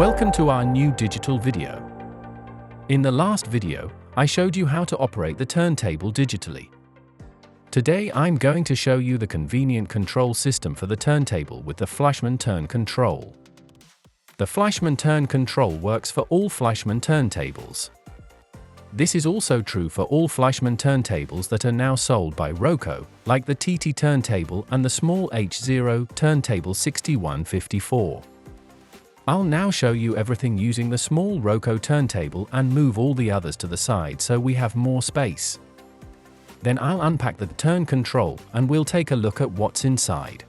Welcome to our new digital video. In the last video, I showed you how to operate the turntable digitally. Today I'm going to show you the convenient control system for the turntable with the FLEISCHMANN Turn Control. The FLEISCHMANN Turn Control works for all FLEISCHMANN turntables. This is also true for all FLEISCHMANN turntables that are now sold by ROCO, like the TT turntable and the small H0 turntable 6154. I'll now show you everything using the small ROCO turntable and move all the others to the side so we have more space. Then I'll unpack the turn control and we'll take a look at what's inside.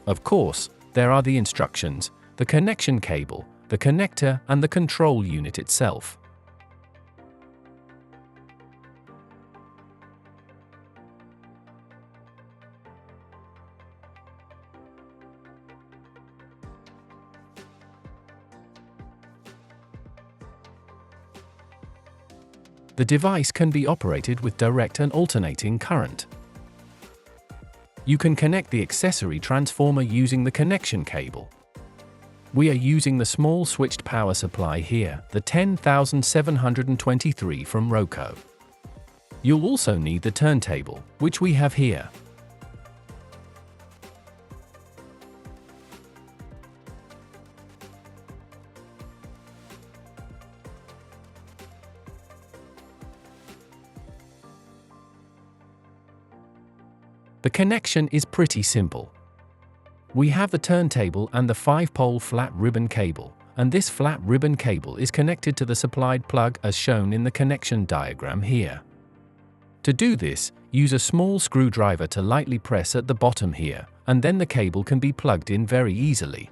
Of course, there are the instructions, the connection cable, the connector and the control unit itself. The device can be operated with direct and alternating current. You can connect the accessory transformer using the connection cable. We are using the small switched power supply here, the 10723 from ROCO. You'll also need the turntable, which we have here. The connection is pretty simple. We have the turntable and the 5-pole flat ribbon cable, and this flat ribbon cable is connected to the supplied plug as shown in the connection diagram here. To do this, use a small screwdriver to lightly press at the bottom here, and then the cable can be plugged in very easily.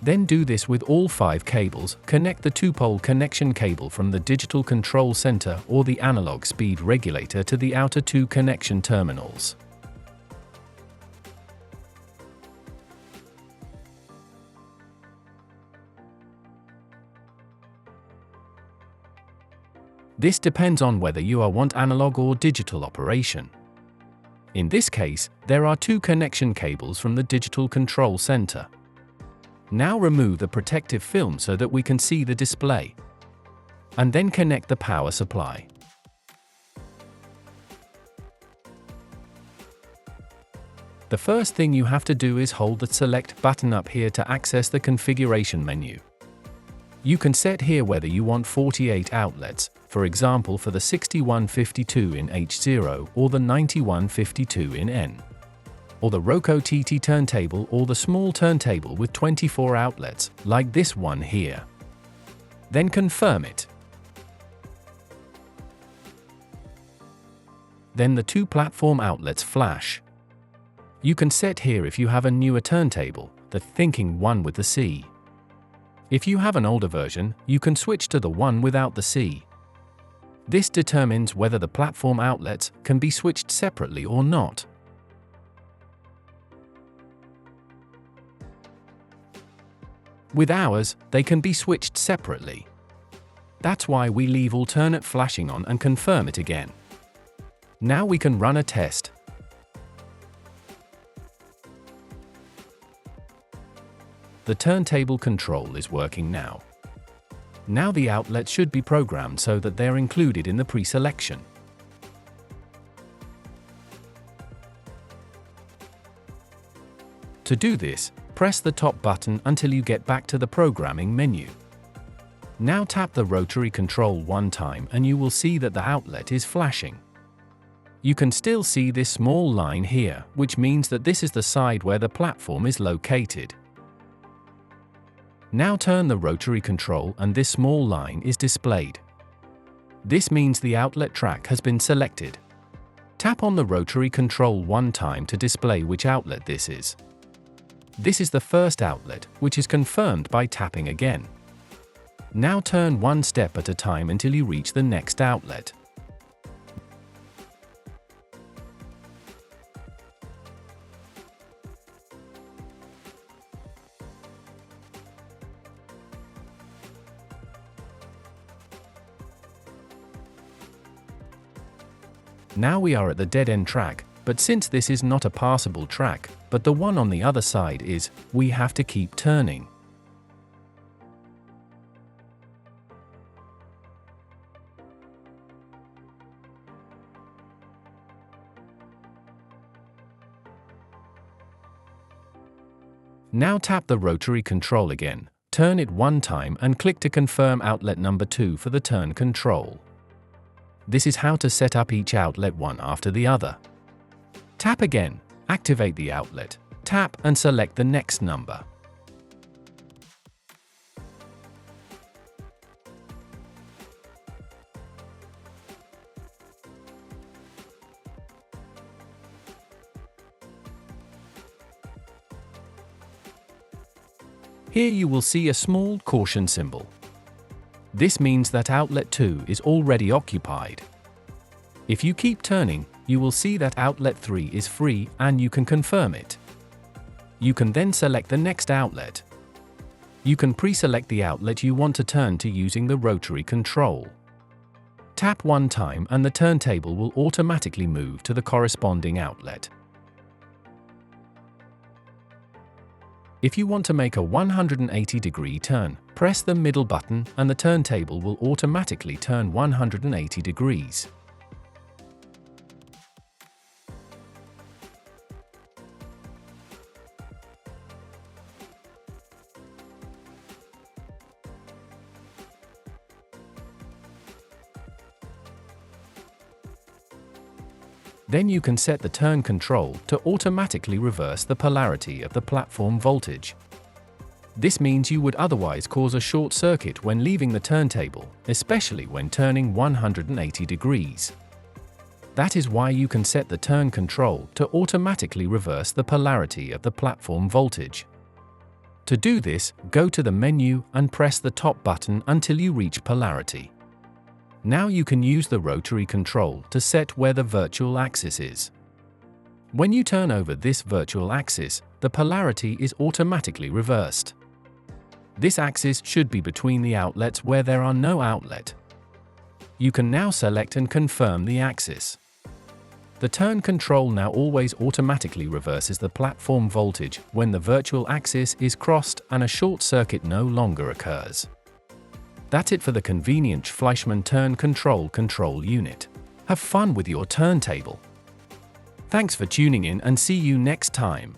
Then do this with all 5 cables. Connect the 2-pole connection cable from the digital control center or the analog speed regulator to the outer 2 connection terminals. This depends on whether you want analog or digital operation. In this case, there are 2 connection cables from the digital control center. Now remove the protective film so that we can see the display. And then connect the power supply. The first thing you have to do is hold the select button up here to access the configuration menu. You can set here whether you want 48 outlets, for example for the 6152 in H0 or the 9152 in N. Or the ROCO TT turntable or the small turntable with 24 outlets, like this one here. Then confirm it. Then the 2 platform outlets flash. You can set here if you have a newer turntable, the thinking one with the C. If you have an older version, you can switch to the one without the C. This determines whether the platform outlets can be switched separately or not. With ours, they can be switched separately. That's why we leave alternate flashing on and confirm it again. Now we can run a test. The turntable control is working now. Now the outlets should be programmed so that they're included in the pre-selection. To do this, press the top button until you get back to the programming menu. Now tap the rotary control one time and you will see that the outlet is flashing. You can still see this small line here, which means that this is the side where the platform is located. Now turn the rotary control and this small line is displayed. This means the outlet track has been selected. Tap on the rotary control one time to display which outlet this is. This is the first outlet, which is confirmed by tapping again. Now turn one step at a time until you reach the next outlet. Now we are at the dead-end track, but since this is not a passable track, but the one on the other side is, we have to keep turning. Now tap the rotary control again, turn it one time and click to confirm outlet number 2 for the turn control. This is how to set up each outlet one after the other. Tap again, activate the outlet, tap and select the next number. Here you will see a small caution symbol. This means that outlet 2 is already occupied. If you keep turning, you will see that outlet 3 is free and you can confirm it. You can then select the next outlet. You can pre-select the outlet you want to turn to using the rotary control. Tap one time and the turntable will automatically move to the corresponding outlet. If you want to make a 180-degree turn, press the middle button and the turntable will automatically turn 180 degrees. Then you can set the turn control to automatically reverse the polarity of the platform voltage. This means you would otherwise cause a short circuit when leaving the turntable, especially when turning 180 degrees. That is why you can set the turn control to automatically reverse the polarity of the platform voltage. To do this, go to the menu and press the top button until you reach polarity. Now you can use the rotary control to set where the virtual axis is. When you turn over this virtual axis, the polarity is automatically reversed. This axis should be between the outlets where there are no outlet. You can now select and confirm the axis. The turn control now always automatically reverses the platform voltage when the virtual axis is crossed and a short circuit no longer occurs. That's it for the convenient FLEISCHMANN Turn Control unit. Have fun with your turntable. Thanks for tuning in and see you next time.